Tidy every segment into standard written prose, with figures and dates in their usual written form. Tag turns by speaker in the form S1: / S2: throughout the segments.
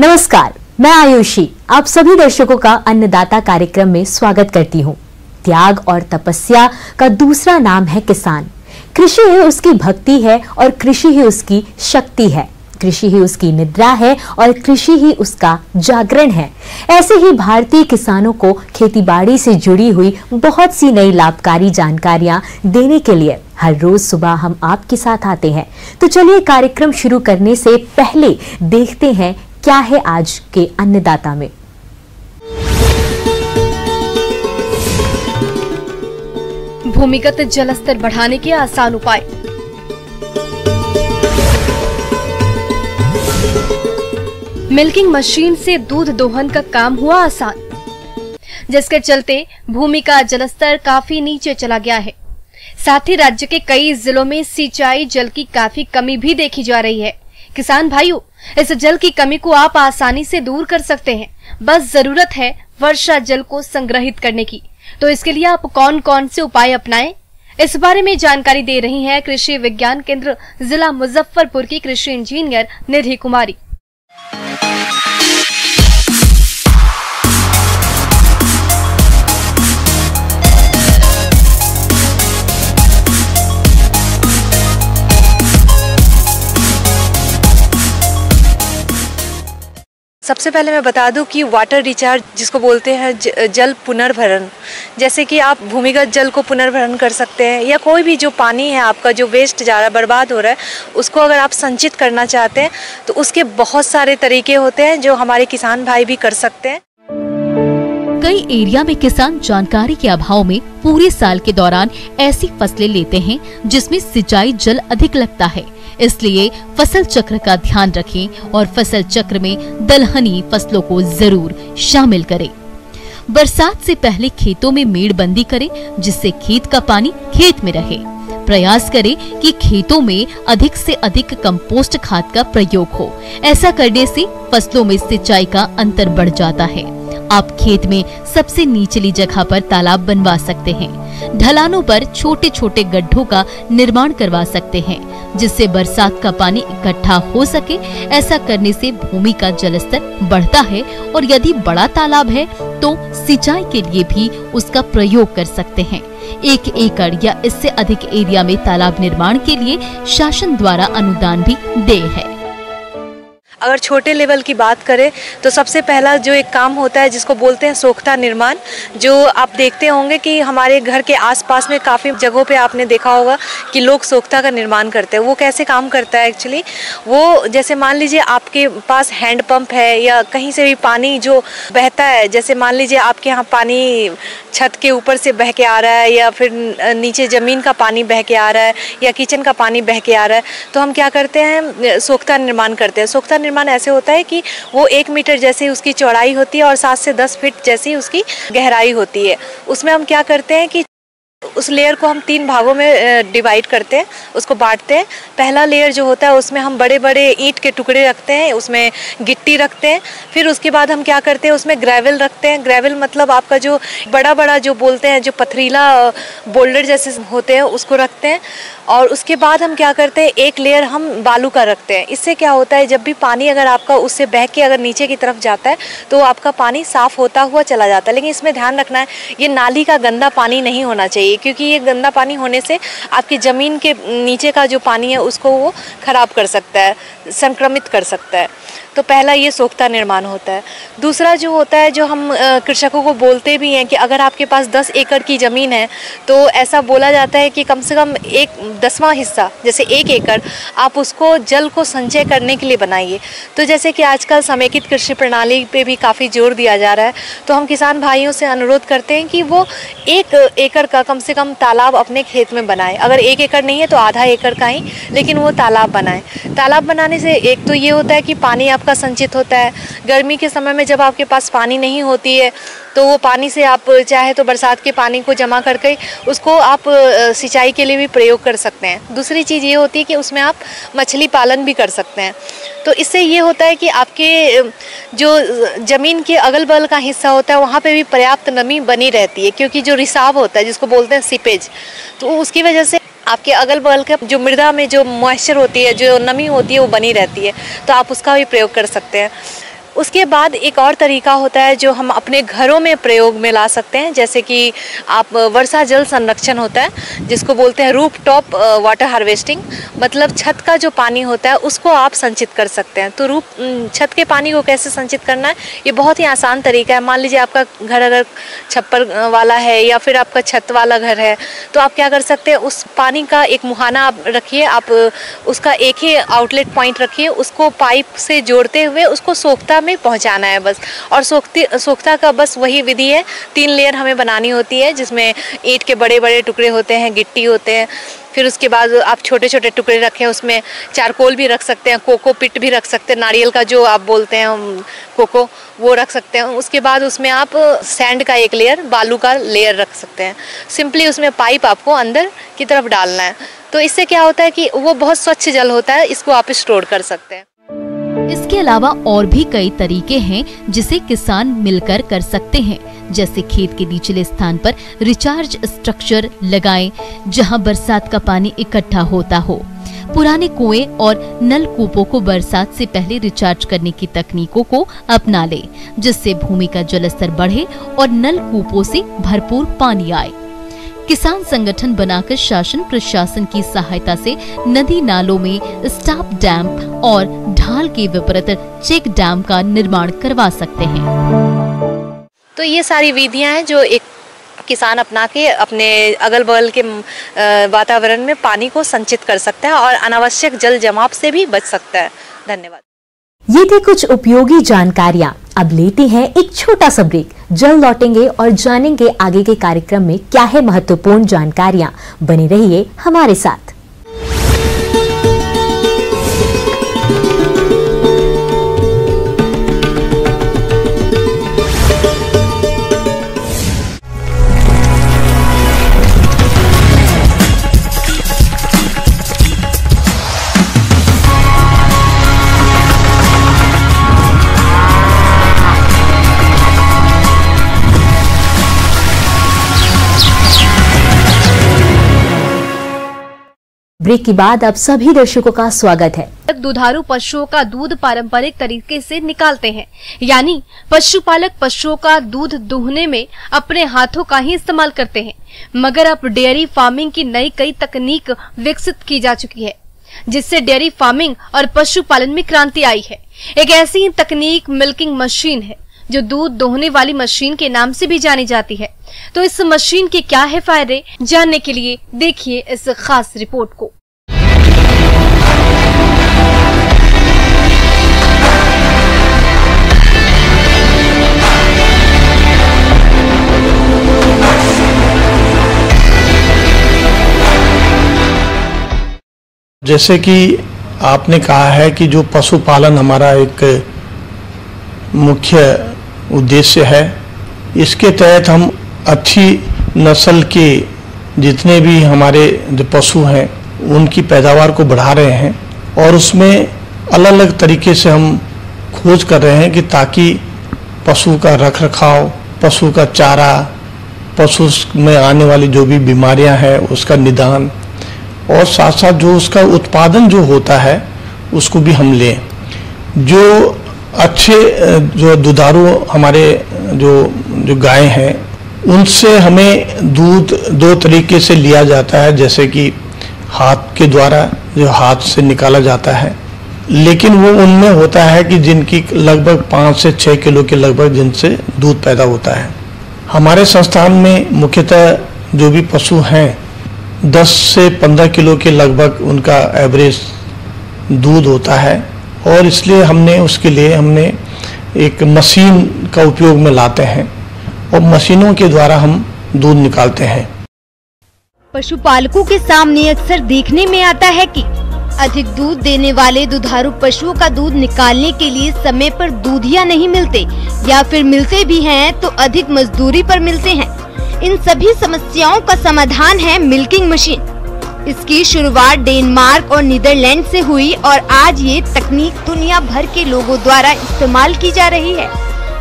S1: नमस्कार, मैं आयुषी आप सभी दर्शकों का अन्नदाता कार्यक्रम में स्वागत करती हूँ। त्याग और तपस्या का दूसरा नाम है किसान। कृषि ही उसकी भक्ति है और कृषि ही उसकी शक्ति है। कृषि ही उसकी निद्रा है और कृषि ही उसका जागरण है। ऐसे ही भारतीय किसानों को खेतीबाड़ी से जुड़ी हुई बहुत सी नई लाभकारी जानकारियां देने के लिए हर रोज सुबह हम आपके साथ आते हैं। तो चलिए कार्यक्रम शुरू करने से पहले देखते हैं क्या है आज के अन्नदाता में।
S2: भूमिगत जल स्तर बढ़ाने के आसान उपाय। मिल्किंग मशीन से दूध दोहन का काम हुआ आसान, जिसके चलते भूमि का जलस्तर काफी नीचे चला गया है। साथ ही राज्य के कई जिलों में सिंचाई जल की काफी कमी भी देखी जा रही है। किसान भाइयों, इस जल की कमी को आप आसानी से दूर कर सकते हैं। बस जरूरत है वर्षा जल को संग्रहित करने की। तो इसके लिए आप कौन कौन से उपाय अपनाएं, इस बारे में जानकारी दे रही हैं कृषि विज्ञान केंद्र जिला मुजफ्फरपुर की कृषि इंजीनियर निधि कुमारी।
S3: सबसे पहले मैं बता दूं कि वाटर रिचार्ज जिसको बोलते हैं जल पुनर्भरण, जैसे कि आप भूमिगत जल को पुनर्भरण कर सकते हैं या कोई भी जो पानी है आपका जो वेस्ट जा रहा है, बर्बाद हो रहा है, उसको अगर आप संचित करना चाहते हैं तो उसके बहुत सारे तरीके होते हैं जो हमारे किसान भाई भी कर सकते हैं।
S4: कई एरिया में किसान जानकारी के अभाव में पूरे साल के दौरान ऐसी फसलें लेते हैं जिसमें सिंचाई जल अधिक लगता है। इसलिए फसल चक्र का ध्यान रखें और फसल चक्र में दलहनी फसलों को जरूर शामिल करें। बरसात से पहले खेतों में मेड़बंदी करें जिससे खेत का पानी खेत में रहे। प्रयास करें कि खेतों में अधिक से अधिक कंपोस्ट खाद का प्रयोग हो। ऐसा करने से फसलों में सिंचाई का अंतर बढ़ जाता है। आप खेत में सबसे निचली जगह पर तालाब बनवा सकते हैं। ढलानों पर छोटे छोटे गड्ढों का निर्माण करवा सकते हैं जिससे बरसात का पानी इकट्ठा हो सके। ऐसा करने से भूमि का जलस्तर बढ़ता है और यदि बड़ा तालाब है तो सिंचाई के लिए भी उसका प्रयोग कर सकते हैं। 1 एकड़ या इससे अधिक एरिया में तालाब निर्माण के लिए शासन द्वारा अनुदान भी देय है।
S3: अगर छोटे लेवल की बात करें तो सबसे पहला जो एक काम होता है जिसको बोलते हैं सोख्ता निर्माण, जो आप देखते होंगे कि हमारे घर के आसपास में काफ़ी जगहों पे आपने देखा होगा कि लोग सोख्ता का निर्माण करते हैं। वो कैसे काम करता है एक्चुअली, वो जैसे मान लीजिए आपके पास हैंड पंप है या कहीं से भी पानी जो बहता है, जैसे मान लीजिए आपके यहाँ पानी छत के ऊपर से बह के आ रहा है या फिर नीचे ज़मीन का पानी बह के आ रहा है या किचन का पानी बह के आ रहा है, तो हम क्या करते हैं, सोख्ता निर्माण करते हैं। सोख्ता निर्माण ऐसे होता है कि वो 1 मीटर जैसी उसकी चौड़ाई होती है और 7 से 10 फीट जैसी उसकी गहराई होती है। उसमें हम क्या करते हैं कि उस लेयर को हम 3 भागों में डिवाइड करते हैं, उसको बांटते हैं। पहला लेयर जो होता है उसमें हम बड़े बड़े ईंट के टुकड़े रखते हैं, उसमें गिट्टी रखते हैं। फिर उसके बाद हम क्या करते हैं, उसमें ग्रेवल रखते हैं। ग्रेवल मतलब आपका जो बड़ा बड़ा जो बोलते हैं जो पथरीला बोल्डर जैसे होते हैं उसको रखते हैं। और उसके बाद हम क्या करते हैं, एक लेयर हम बालू का रखते हैं। इससे क्या होता है, जब भी पानी अगर आपका उससे बह के अगर नीचे की तरफ जाता है तो आपका पानी साफ होता हुआ चला जाता है। लेकिन इसमें ध्यान रखना है, ये नाली का गंदा पानी नहीं होना चाहिए, क्योंकि ये गंदा पानी होने से आपकी ज़मीन के नीचे का जो पानी है उसको वो खराब कर सकता है, संक्रमित कर सकता है। तो पहला ये सोख्ता निर्माण होता है। दूसरा जो होता है, जो हम कृषकों को बोलते भी हैं कि अगर आपके पास 10 एकड़ की ज़मीन है तो ऐसा बोला जाता है कि कम से कम 1/10वां हिस्सा, जैसे 1 एकड़, आप उसको जल को संचय करने के लिए बनाइए। तो जैसे कि आजकल समेकित कृषि प्रणाली पे भी काफ़ी जोर दिया जा रहा है, तो हम किसान भाइयों से अनुरोध करते हैं कि वो 1 एकड़ का कम से कम तालाब अपने खेत में बनाएं। अगर 1 एकड़ नहीं है तो आधा एकड़ का ही, लेकिन वो तालाब बनाएं। तालाब बनाने से एक तो ये होता है कि पानी आपका संचित होता है। गर्मी के समय में जब आपके पास पानी नहीं होती है तो वो पानी से आप चाहे तो बरसात के पानी को जमा करके उसको आप सिंचाई के लिए भी प्रयोग कर सकते हैं। दूसरी चीज़ ये होती है कि उसमें आप मछली पालन भी कर सकते हैं। तो इससे ये होता है कि आपके जो ज़मीन के अगल बगल का हिस्सा होता है वहाँ पे भी पर्याप्त नमी बनी रहती है, क्योंकि जो रिसाव होता है जिसको बोलते हैं सीपेज, तो उसकी वजह से आपके अगल बगल के जो मृदा में जो मॉइस्चर होती है, जो नमी होती है, वो बनी रहती है। तो आप उसका भी प्रयोग कर सकते हैं। उसके बाद एक और तरीका होता है जो हम अपने घरों में प्रयोग में ला सकते हैं, जैसे कि आप वर्षा जल संरक्षण होता है जिसको बोलते हैं रूफ टॉप वाटर हार्वेस्टिंग, मतलब छत का जो पानी होता है उसको आप संचित कर सकते हैं। तो छत के पानी को कैसे संचित करना है, ये बहुत ही आसान तरीका है। मान लीजिए आपका घर अगर छप्पर वाला है या फिर आपका छत वाला घर है, तो आप क्या कर सकते हैं, उस पानी का एक मुहाना आप रखिए, आप उसका एक ही आउटलेट पॉइंट रखिए, उसको पाइप से जोड़ते हुए उसको सोख्ता में पहुंचाना है बस। और सोख्ता का बस वही विधि है, 3 लेयर हमें बनानी होती है जिसमें ईंट के बड़े बड़े टुकड़े होते हैं, गिट्टी होते हैं, फिर उसके बाद आप छोटे छोटे टुकड़े रखें, उसमें चारकोल भी रख सकते हैं, कोको पिट भी रख सकते हैं, नारियल का जो आप बोलते हैं कोको, वो रख सकते हैं। उसके बाद उसमें आप सैंड का एक लेयर, बालू का लेयर रख सकते हैं। सिंपली उसमें पाइप आपको अंदर की तरफ डालना है, तो इससे क्या होता है कि वो बहुत स्वच्छ जल होता है, इसको आप स्टोर कर सकते हैं।
S4: इसके अलावा और भी कई तरीके हैं जिसे किसान मिलकर कर सकते हैं, जैसे खेत के निचले स्थान पर रिचार्ज स्ट्रक्चर लगाएं, जहां बरसात का पानी इकट्ठा होता हो। पुराने कुएं और नलकूपों को बरसात से पहले रिचार्ज करने की तकनीकों को अपना ले, जिससे भूमि का जलस्तर बढ़े और नलकूपों से भरपूर पानी आए। किसान संगठन बनाकर शासन प्रशासन की सहायता से नदी नालों में स्टॉप डैम और ढाल के विपरीत चेक डैम का निर्माण करवा सकते हैं।
S3: तो ये सारी विधियां हैं जो एक किसान अपना के अपने अगल बगल के वातावरण में पानी को संचित कर सकता है और अनावश्यक जल जमाव से भी बच सकता है। धन्यवाद।
S1: ये थी कुछ उपयोगी जानकारियां। अब लेते हैं एक छोटा सा ब्रेक, जल्द लौटेंगे और जानेंगे आगे के कार्यक्रम में क्या है महत्वपूर्ण जानकारियां। बने रहिए हमारे साथ। ब्रेक के बाद आप सभी दर्शकों का स्वागत है।
S2: दुधारू पशुओं का दूध पारंपरिक तरीके से निकालते हैं, यानी पशुपालक पशुओं का दूध दूहने में अपने हाथों का ही इस्तेमाल करते हैं। मगर अब डेयरी फार्मिंग की नई कई तकनीक विकसित की जा चुकी है, जिससे डेयरी फार्मिंग और पशुपालन में क्रांति आई है। एक ऐसी तकनीक मिल्किंग मशीन है, जो दूध दोहने वाली मशीन के नाम से भी जानी जाती है। तो इस मशीन के क्या है फायदे, जानने के लिए देखिए इस खास रिपोर्ट को।
S5: जैसे कि आपने कहा है कि जो पशुपालन हमारा एक मुख्य उद्देश्य है, इसके तहत हम अच्छी नस्ल के जितने भी हमारे जो पशु हैं उनकी पैदावार को बढ़ा रहे हैं, और उसमें अलग अलग तरीके से हम खोज कर रहे हैं कि ताकि पशु का रखरखाव, पशु का चारा, पशु में आने वाली जो भी बीमारियां हैं उसका निदान, और साथ साथ जो उसका उत्पादन जो होता है उसको भी हम लें। जो अच्छे जो दुधारू हमारे जो गाय हैं उनसे हमें दूध 2 तरीके से लिया जाता है, जैसे कि हाथ के द्वारा जो हाथ से निकाला जाता है, लेकिन वो उनमें होता है कि जिनकी लगभग 5 से 6 किलो के लगभग जिनसे दूध पैदा होता है। हमारे संस्थान में मुख्यतः जो भी पशु हैं 10 से 15 किलो के लगभग उनका एवरेज दूध होता है, और इसलिए उसके लिए हमने एक मशीन का उपयोग में लाते हैं और मशीनों के द्वारा हम दूध निकालते हैं।
S6: पशुपालकों के सामने अक्सर देखने में आता है कि अधिक दूध देने वाले दुधारू पशुओं का दूध निकालने के लिए समय पर दूधिया नहीं मिलते, या फिर मिलते भी हैं तो अधिक मजदूरी पर मिलते हैं। इन सभी समस्याओं का समाधान है मिल्किंग मशीन। इसकी शुरुआत डेनमार्क और नीदरलैंड से हुई और आज ये तकनीक दुनिया भर के लोगों द्वारा इस्तेमाल की जा रही है।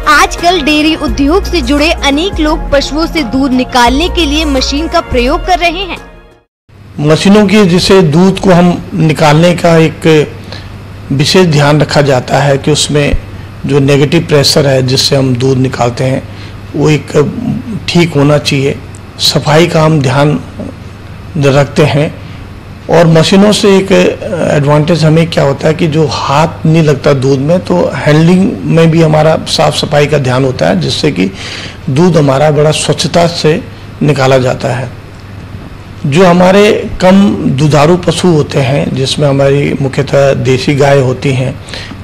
S6: आजकल डेयरी उद्योग से जुड़े अनेक लोग पशुओं से दूध निकालने के लिए मशीन का प्रयोग कर रहे हैं।
S5: मशीनों की जिसे दूध को हम निकालने का एक विशेष ध्यान रखा जाता है कि उसमें जो नेगेटिव प्रेशर है जिससे हम दूध निकालते हैं वो एक ठीक होना चाहिए। सफाई का हम ध्यान रखते हैं और मशीनों से एक एडवांटेज हमें क्या होता है कि जो हाथ नहीं लगता दूध में, तो हैंडलिंग में भी हमारा साफ सफाई का ध्यान होता है, जिससे कि दूध हमारा बड़ा स्वच्छता से निकाला जाता है। जो हमारे कम दुधारू पशु होते हैं, जिसमें हमारी मुख्यतः देसी गाय होती हैं,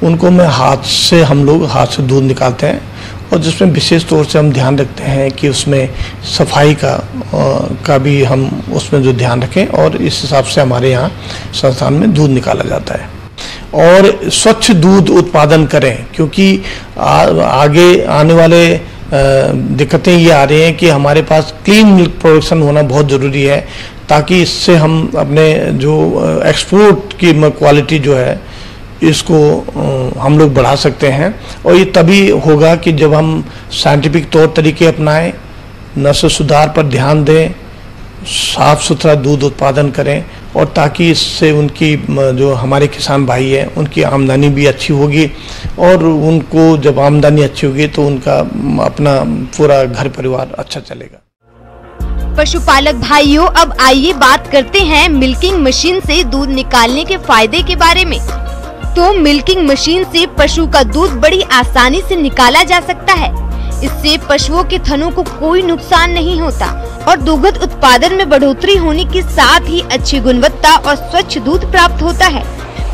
S5: उनको हम लोग हाथ से दूध निकालते हैं और जिसमें विशेष तौर से हम ध्यान रखते हैं कि उसमें सफाई का भी हम उसमें जो ध्यान रखें, और इस हिसाब से हमारे यहाँ संस्थान में दूध निकाला जाता है। और स्वच्छ दूध उत्पादन करें, क्योंकि आगे आने वाले दिक्कतें ये आ रही हैं कि हमारे पास क्लीन मिल्क प्रोडक्शन होना बहुत ज़रूरी है, ताकि इससे हम अपने जो एक्सपोर्ट की क्वालिटी जो है इसको हम लोग बढ़ा सकते हैं। और ये तभी होगा कि जब हम साइंटिफिक तौर तरीके अपनाएं, नस्ल सुधार पर ध्यान दें, साफ सुथरा दूध उत्पादन करें, और ताकि इससे उनकी जो हमारे किसान भाई हैं उनकी आमदनी भी अच्छी होगी, और उनको जब आमदनी अच्छी होगी तो उनका अपना पूरा घर परिवार अच्छा चलेगा।
S6: पशुपालक भाइयों, अब आइए बात करते हैं मिल्किंग मशीन से दूध निकालने के फायदे के बारे में। तो मिल्किंग मशीन से पशु का दूध बड़ी आसानी से निकाला जा सकता है। इससे पशुओं के थनों को कोई नुकसान नहीं होता और दुग्ध उत्पादन में बढ़ोतरी होने के साथ ही अच्छी गुणवत्ता और स्वच्छ दूध प्राप्त होता है।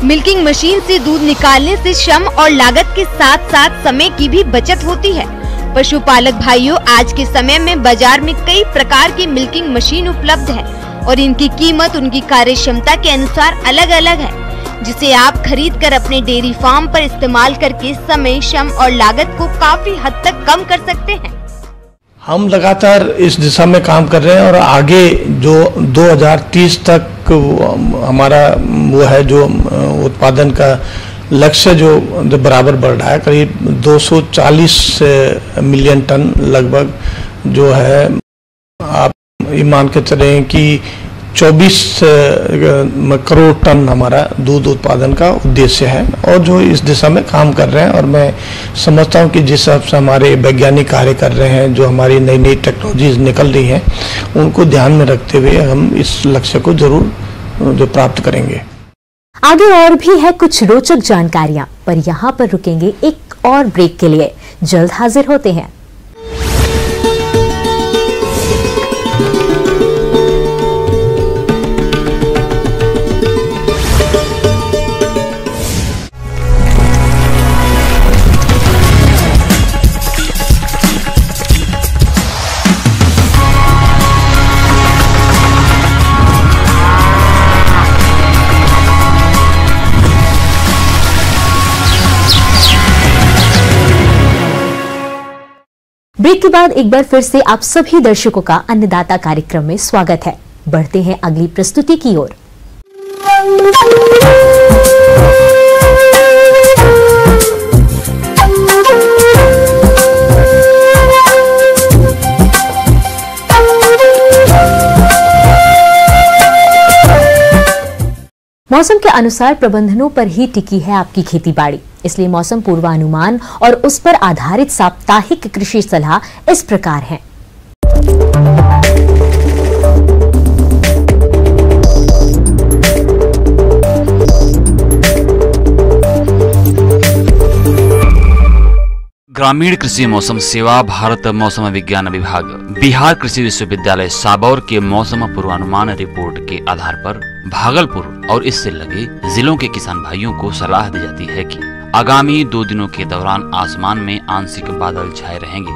S6: मिल्किंग मशीन से दूध निकालने से श्रम और लागत के साथ साथ समय की भी बचत होती है। पशुपालक भाइयों, आज के समय में बाजार में कई प्रकार की मिल्किंग मशीन उपलब्ध है और इनकी कीमत उनकी कार्य क्षमता के अनुसार अलग अलग है, जिसे आप खरीद कर अपने डेयरी फार्म पर इस्तेमाल करके समय, श्रम और लागत को काफी हद तक कम कर सकते हैं।
S5: हम लगातार इस दिशा में काम कर रहे हैं और आगे जो 2030 तक हमारा वो है जो उत्पादन का लक्ष्य जो बराबर बढ़ रहा है, करीब 240 मिलियन टन लगभग जो है। आप ये मान के चलें कि 24 करोड़ टन हमारा दूध उत्पादन का उद्देश्य है और जो इस दिशा में काम कर रहे हैं। और मैं समझता हूँ कि जिस हिसाब से हमारे वैज्ञानिक कार्य कर रहे हैं, जो हमारी नई नई टेक्नोलॉजीज निकल रही हैं, उनको ध्यान में रखते हुए हम इस लक्ष्य को जरूर जो प्राप्त करेंगे।
S1: आगे और भी है कुछ रोचक जानकारियां, पर यहाँ पर रुकेंगे एक और ब्रेक के लिए। जल्द हाजिर होते हैं। ब्रेक के बाद एक बार फिर से आप सभी दर्शकों का अन्नदाता कार्यक्रम में स्वागत है। बढ़ते हैं अगली प्रस्तुति की ओर। मौसम के अनुसार प्रबंधनों पर ही टिकी है आपकी खेती बाड़ी, इसलिए मौसम पूर्वानुमान और उस पर आधारित साप्ताहिक कृषि सलाह इस प्रकार है।
S7: ग्रामीण कृषि मौसम सेवा, भारत मौसम विज्ञान विभाग, बिहार कृषि विश्वविद्यालय साबौर के मौसम पूर्वानुमान रिपोर्ट के आधार पर भागलपुर और इससे लगे जिलों के किसान भाइयों को सलाह दी जाती है कि आगामी 2 दिनों के दौरान आसमान में आंशिक बादल छाए रहेंगे।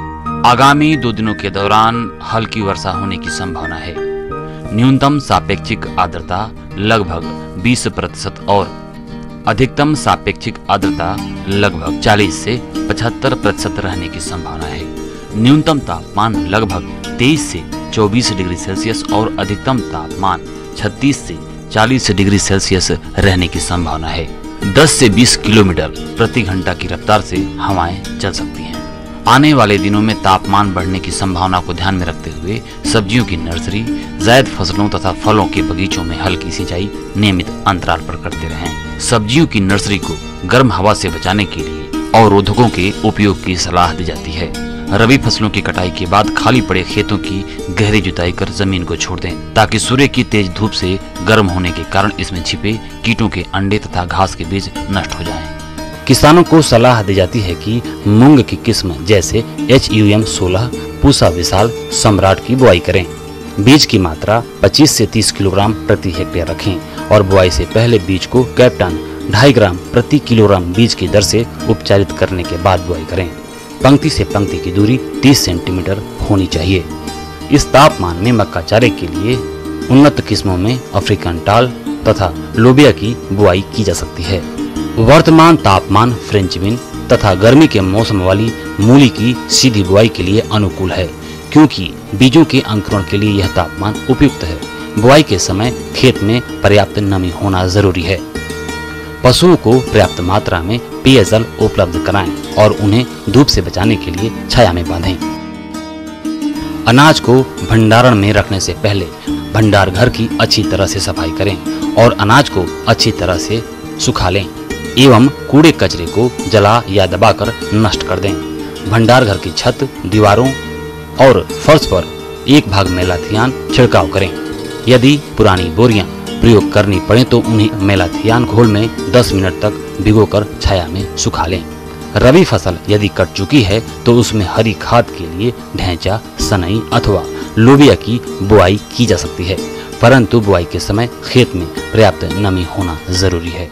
S7: आगामी 2 दिनों के दौरान हल्की वर्षा होने की संभावना है। न्यूनतम सापेक्षिक आर्द्रता लगभग 20% और अधिकतम सापेक्षिक आर्द्रता लगभग 40 से 75% रहने की संभावना है। न्यूनतम तापमान लगभग 23 से 24 डिग्री सेल्सियस और अधिकतम तापमान 36 से 40 डिग्री सेल्सियस रहने की संभावना है। 10 से 20 किलोमीटर प्रति घंटा की रफ्तार से हवाएं चल सकती हैं। आने वाले दिनों में तापमान बढ़ने की संभावना को ध्यान में रखते हुए सब्जियों की नर्सरी, जायद फसलों तथा फलों के बगीचों में हल्की सिंचाई नियमित अंतराल पर करते रहें। सब्जियों की नर्सरी को गर्म हवा से बचाने के लिए अवरोधकों के उपयोग की सलाह दी जाती है। रबी फसलों की कटाई के बाद खाली पड़े खेतों की गहरी जुताई कर जमीन को छोड़ दें, ताकि सूर्य की तेज धूप से गर्म होने के कारण इसमें छिपे कीटों के अंडे तथा घास के बीज नष्ट हो जाएं। किसानों को सलाह दी जाती है कि मूंग की किस्म जैसे HUM 16, पूसा विशाल, सम्राट की बुआई करें। बीज की मात्रा 25 से 30 किलोग्राम प्रति हेक्टेयर रखें और बुआई से पहले बीज को कैप्टन 2.5 ग्राम प्रति किलोग्राम बीज की दर से उपचारित करने के बाद बुआई करें। पंक्ति से पंक्ति की दूरी 30 सेंटीमीटर होनी चाहिए। इस तापमान में मक्का चारे के लिए उन्नत किस्मों में अफ्रीकन टाल तथा लोबिया की बुआई की जा सकती है। वर्तमान तापमान फ्रेंच बीन तथा गर्मी के मौसम वाली मूली की सीधी बुआई के लिए अनुकूल है, क्योंकि बीजों के अंकुरण के लिए यह तापमान उपयुक्त है। बुआई के समय खेत में पर्याप्त नमी होना जरूरी है। पशुओं को पर्याप्त मात्रा में पेयजल उपलब्ध कराएं और उन्हें धूप से बचाने के लिए छाया में बांधें। अनाज को भंडारण में रखने से पहले भंडार घर की अच्छी तरह से सफाई करें और अनाज को अच्छी तरह से सुखा लें एवं कूड़े कचरे को जला या दबाकर नष्ट कर दें। भंडार घर की छत, दीवारों और फर्श पर 1 भाग मेलाथियान छिड़काव करें। यदि पुरानी बोरियां प्रयोग करनी पड़े तो उन्हें मेलाथियान घोल में 10 मिनट तक भिगोकर छाया में सुखा लें। रबी फसल यदि कट चुकी है तो उसमें हरी खाद के लिए ढैंचा, सनई अथवा लोबिया की बुआई की जा सकती है, परंतु बुआई के समय खेत में पर्याप्त नमी होना जरूरी है।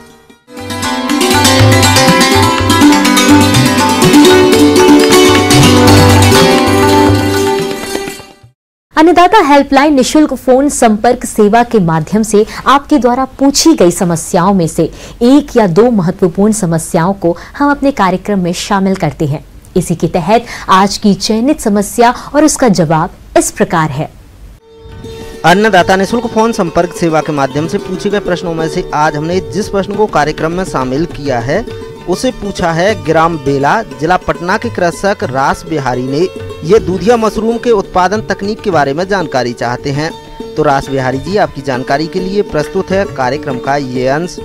S1: अन्नदाता हेल्पलाइन निशुल्क फोन संपर्क सेवा के माध्यम से आपके द्वारा पूछी गई समस्याओं में से 1 या 2 महत्वपूर्ण समस्याओं को हम अपने कार्यक्रम में शामिल करते हैं। इसी के तहत आज की चयनित समस्या और उसका जवाब इस प्रकार है।
S8: अन्नदाता निशुल्क फोन संपर्क सेवा के माध्यम से पूछे गए प्रश्नों में से आज हमने जिस प्रश्न को कार्यक्रम में शामिल किया है उसे पूछा है ग्राम बेला, जिला पटना के कृषक रास बिहारी ने। ये दूधिया मशरूम के उत्पादन तकनीक के बारे में जानकारी चाहते हैं। तो रास बिहारी जी, आपकी जानकारी के लिए प्रस्तुत है कार्यक्रम का ये अंश।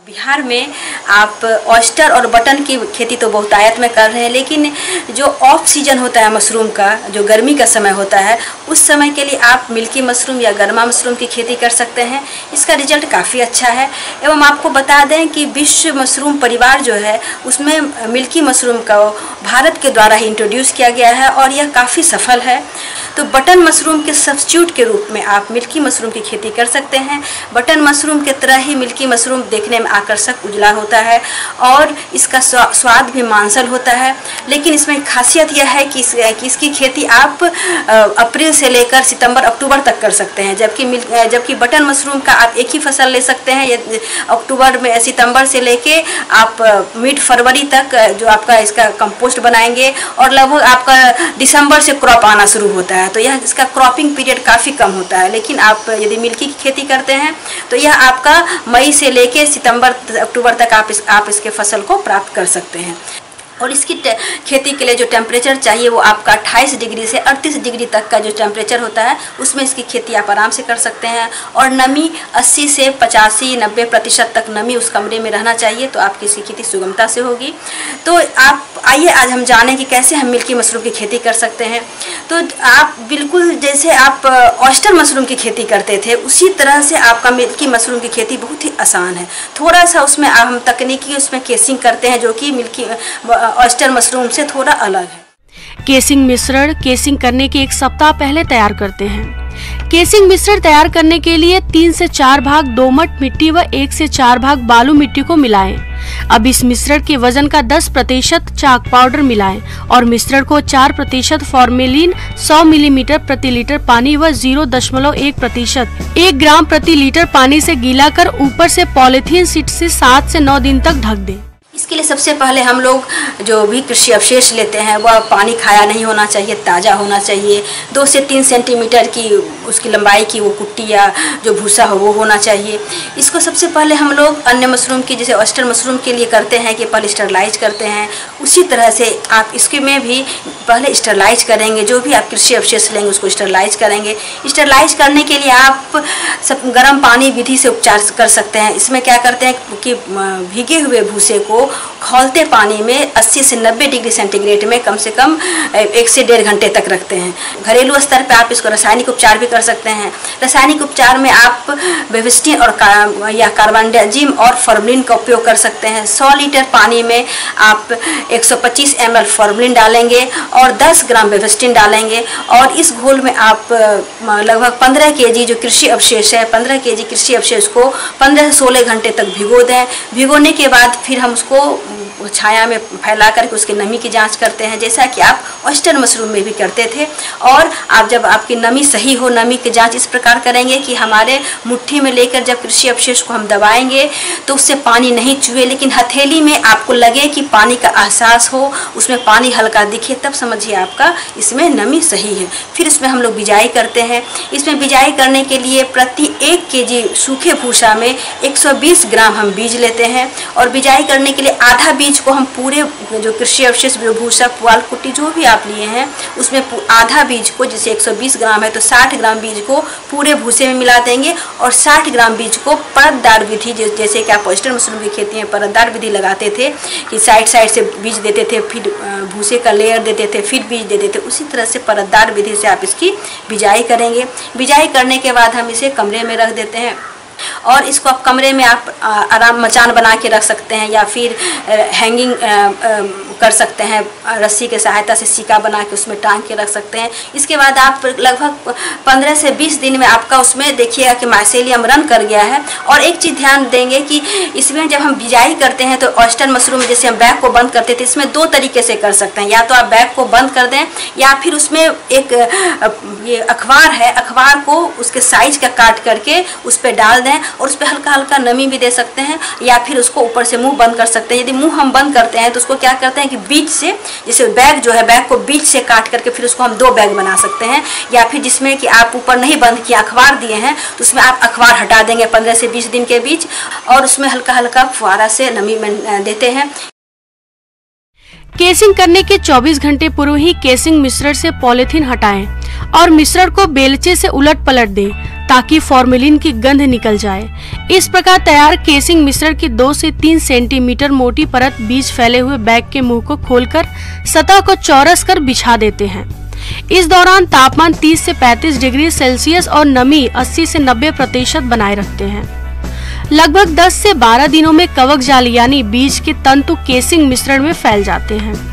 S9: बिहार में आप ऑयस्टर और बटन की खेती तो बहुत आयत में कर रहे हैं, लेकिन जो ऑफ सीजन होता है मशरूम का, जो गर्मी का समय होता है, उस समय के लिए आप मिल्की मशरूम या गर्मा मशरूम की खेती कर सकते हैं। इसका रिजल्ट काफ़ी अच्छा है। एवं आपको बता दें कि विश्व मशरूम परिवार जो है उसमें मिल्की मशरूम का भारत के द्वारा ही इंट्रोड्यूस किया गया है और यह काफ़ी सफल है। तो बटन मशरूम के सब्स्टिट्यूट के रूप में आप मिल्की मशरूम की खेती कर सकते हैं। बटन मशरूम के तरह ही मिल्की मशरूम देखने में आकर्षक उजला होता है और इसका स्वाद भी मांसल होता है। लेकिन इसमें खासियत यह है कि इसकी खेती आप अप्रैल से लेकर सितंबर अक्टूबर तक कर सकते हैं, जबकि बटन मशरूम का आप एक ही फसल ले सकते हैं। अक्टूबर में सितंबर से लेके आप मिड फरवरी तक जो आपका इसका कंपोस्ट बनाएंगे और लगभग आपका दिसंबर से क्रॉप आना शुरू होता है। तो यह इसका क्रॉपिंग पीरियड काफ़ी कम होता है। लेकिन आप यदि मिल्की की खेती करते हैं तो यह आपका मई से लेके सितंबर अक्टूबर तक आप इसके फसल को प्राप्त कर सकते हैं। और इसकी खेती के लिए जो टेम्परेचर चाहिए वो आपका 28 डिग्री से 38 डिग्री तक का जो टेम्परेचर होता है उसमें इसकी खेती आप आराम से कर सकते हैं। और नमी 80 से 85-90% तक नमी उस कमरे में रहना चाहिए, तो आपकी इसकी खेती सुगमता से होगी। तो आप आइए आज हम जानें कि कैसे हम मिल्की मशरूम की खेती कर सकते हैं। तो आप बिल्कुल जैसे आप ऑयस्टर मशरूम की खेती करते थे उसी तरह से आपका मिल्की मशरूम की खेती बहुत ही आसान है। थोड़ा सा उसमें हम तकनीकी उसमें केसिंग करते हैं जो कि मिल्की ऑयस्टर मशरूम से थोड़ा अलग है।
S10: केसिंग मिश्रण केसिंग करने के 1 सप्ताह पहले तैयार करते हैं। केसिंग मिश्रण तैयार करने के लिए 3 से 4 भाग दोमट मिट्टी व 1 से 4 भाग बालू मिट्टी को मिलाएं। अब इस मिश्रण के वजन का 10% चाक पाउडर मिलाएं और मिश्रण को 4% फॉर्मेलिन 100 मिलीमीटर प्रति लीटर पानी व 0.1% 1 ग्राम प्रति लीटर पानी से गीला कर ऊपर से पॉलीथीन शीट से 7 से 9 दिन तक ढक दें।
S9: इसके लिए सबसे पहले हम लोग जो भी कृषि अवशेष लेते हैं वह पानी खाया नहीं होना चाहिए, ताज़ा होना चाहिए। 2 से 3 सेंटीमीटर की उसकी लंबाई की वो कुट्टी या जो भूसा हो वो होना चाहिए। इसको सबसे पहले हम लोग अन्य मशरूम की जैसे ऑयस्टर मशरूम के लिए करते हैं कि पहले स्टरलाइज करते हैं, उसी तरह से आप इसके में भी पहले स्टरलाइज करेंगे। जो भी आप कृषि अवशेष लेंगे उसको स्टरलाइज करेंगे। स्टरलाइज करने के लिए आप सब गर्म पानी विधि से उपचार कर सकते हैं। इसमें क्या करते हैं कि भीगे हुए भूसे को खौलते पानी में 80 से 90 डिग्री सेंटीग्रेड में कम से कम 1 से 1.5 घंटे तक रखते हैं। घरेलू स्तर पे आप इसको रासायनिक उपचार भी कर सकते हैं। रासायनिक उपचार में आप बेविस्टिन और या कार्बनडाजिम और फॉर्मलिन का उपयोग कर सकते हैं। 100 लीटर पानी में आप 125 ml फॉर्मलिन डालेंगे और 10 ग्राम बेविस्टिन डालेंगे और इस घोल में आप लगभग 15 kg जो कृषि अवशेष है 15 kg कृषि अवशेष को 15 से 16 घंटे तक भिगो दें। भिगोने के बाद फिर हम उसको छाया में फैला करके उसकी नमी की जांच करते हैं, जैसा कि आप ऑयस्टर मशरूम में भी करते थे। और आप जब आपकी नमी सही हो, नमी की जांच इस प्रकार करेंगे कि हमारे मुट्ठी में लेकर जब कृषि अवशेष को हम दबाएंगे तो उससे पानी नहीं चुए, लेकिन हथेली में आपको लगे कि पानी का एहसास हो, उसमें पानी हल्का दिखे, तब समझिए आपका इसमें नमी सही है। फिर इसमें हम लोग बिजाई करते हैं। इसमें बिजाई करने के लिए प्रति 1 kg सूखे भूसा में 120 ग्राम हम बीज लेते हैं और बिजाई करने के लिए आधा बीज को हम पूरे जो कृषि अवशेष भूसा पुआल कुट्टी जो भी आप लिए हैं उसमें आधा बीज को, जैसे 120 ग्राम है तो 60 ग्राम बीज को पूरे भूसे में मिला देंगे और 60 ग्राम बीज को परतदार विधि, जैसे कि आप ऑयस्टर मशरूम की खेती में परतदार विधि लगाते थे कि साइड से बीज देते थे, फिर भूसे का लेयर देते थे, फिर बीज देते थे, उसी तरह से परतदार विधि से आप इसकी बिजाई करेंगे। बिजाई करने के बाद हम इसे कमरे में रख देते हैं और इसको आप कमरे में आप आराम मचान बना के रख सकते हैं या फिर हैंगिंग कर सकते हैं, रस्सी के सहायता से सिक्का बना के उसमें टांग के रख सकते हैं। इसके बाद आप लगभग 15 से 20 दिन में आपका उसमें देखिएगा कि माइसेलियम रन कर गया है। और एक चीज़ ध्यान देंगे कि इसमें जब हम बिजाई करते हैं तो ऑयस्टर मशरूम में जैसे हम बैग को बंद करते थे, इसमें 2 तरीके से कर सकते हैं। या तो आप बैग को बंद कर दें या फिर उसमें एक ये अखबार है, अखबार को उसके साइज का काट करके उस पर डाल दें और उस पर हल्का हल्का नमी भी दे सकते हैं या फिर उसको ऊपर से मुंह बंद कर सकते हैं। यदि मुंह हम बंद करते हैं तो उसको क्या करते हैं कि बीच से, जैसे बैग जो है बैग को बीच से काट करके फिर उसको हम 2 बैग बना सकते हैं। या फिर जिसमें कि आप ऊपर नहीं बंद किया अखबार दिए हैं तो उसमें आप अखबार हटा देंगे 15 से 20 दिन के बीच और उसमें हल्का हल्का फुहारा से नमी देते हैं।
S10: केसिंग करने के 24 घंटे पूर्व ही केसिंग मिश्रण से पॉलीथीन हटाएं और मिश्रण को बेलचे से उलट पलट दें ताकि फॉर्मेलिन की गंध निकल जाए। इस प्रकार तैयार केसिंग मिश्रण की 2 से 3 सेंटीमीटर मोटी परत बीज फैले हुए बैग के मुंह को खोलकर सतह को चौरस कर बिछा देते हैं। इस दौरान तापमान 30 से 35 डिग्री सेल्सियस और नमी 80 से 90% बनाए रखते हैं। लगभग 10 से 12 दिनों में कवक जाल यानी बीज के तंतु केसिंग मिश्रण में फैल जाते हैं।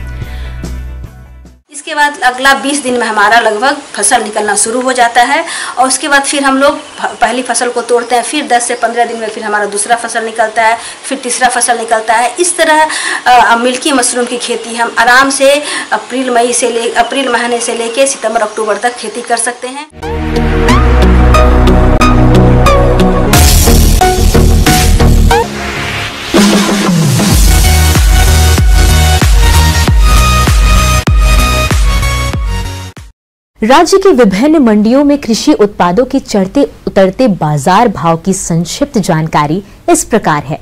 S9: इसके बाद अगला 20 दिन में हमारा लगभग फसल निकलना शुरू हो जाता है और उसके बाद फिर हम लोग पहली फसल को तोड़ते हैं। फिर 10 से 15 दिन में फिर हमारा दूसरा फसल निकलता है, फिर तीसरा फसल निकलता है। इस तरह मिल्की मशरूम की खेती हम आराम से अप्रैल महीने से लेके सितंबर अक्टूबर तक खेती कर सकते हैं।
S1: राज्य की विभिन्न मंडियों में कृषि उत्पादों के चढ़ते उतरते बाजार भाव की संक्षिप्त जानकारी इस प्रकार है।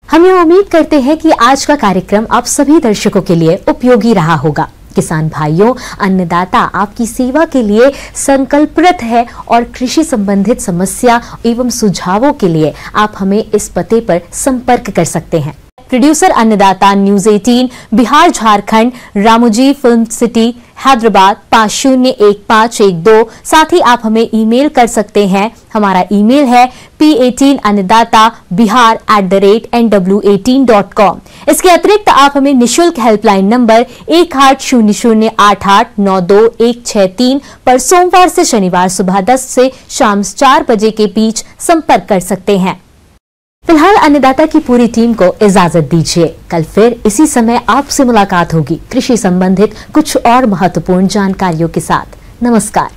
S1: हम ये उम्मीद करते हैं कि आज का कार्यक्रम आप सभी दर्शकों के लिए उपयोगी रहा होगा। किसान भाइयों, अन्नदाता आपकी सेवा के लिए संकल्परत है और कृषि संबंधित समस्या एवं सुझावों के लिए आप हमें इस पते पर संपर्क कर सकते हैं। प्रोड्यूसर अन्नदाता, news 18, Bihar Jharkhand, Ramoji film city, Hyderabad 501512। साथ ही आप हमें ईमेल कर सकते हैं। हमारा ईमेल है p18annadatabihar@nw18.com। इसके अतिरिक्त आप हमें निशुल्क हेल्पलाइन नंबर 180088922163 पर सोमवार से शनिवार सुबह 10 से शाम 4 बजे के बीच संपर्क कर सकते हैं। फिलहाल अन्नदाता की पूरी टीम को इजाजत दीजिए। कल फिर इसी समय आपसे मुलाकात होगी कृषि संबंधित कुछ और महत्वपूर्ण जानकारियों के साथ। नमस्कार।